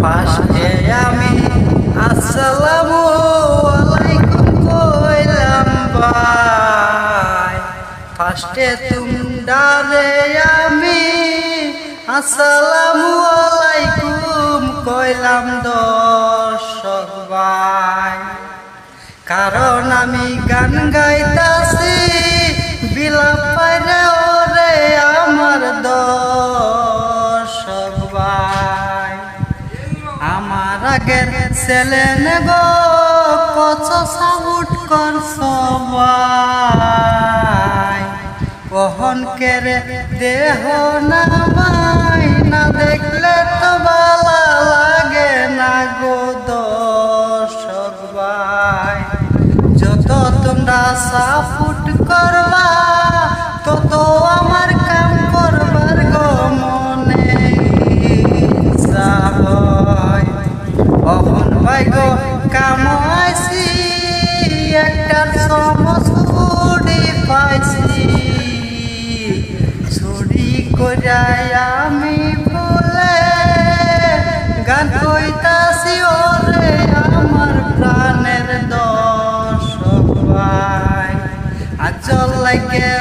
ফার্স্টে আমি আসসালামু আলাইকুম কইলাম ভাই, ফার্স্টে তোমরারে আমি আসসালামু আলাইকুম কইলাম দর্শক ভাই। কারণ আমি গান গাইতাছি বিলাপ পাইরে ওরে আমার দর্শক ভাই। আমার আগের ছেলে নেব কত সাউট কর সবাই, কহন কেরে দেহ না ভাই, না দেখলে তো ভালো লাগে না গো দর্শক ভাই। যত তোমরা সাপোর্ট করবা তত আমার কাম করবার গো মনে ইচ্ছা হয়। কখন ভাই গো কামাইছি একটার সমস্যা পাইছি, ছুরি করাই আমি বলে গান কইতাছি ওরে আমার প্রাণের দর্শক ভাই। আচল লাগে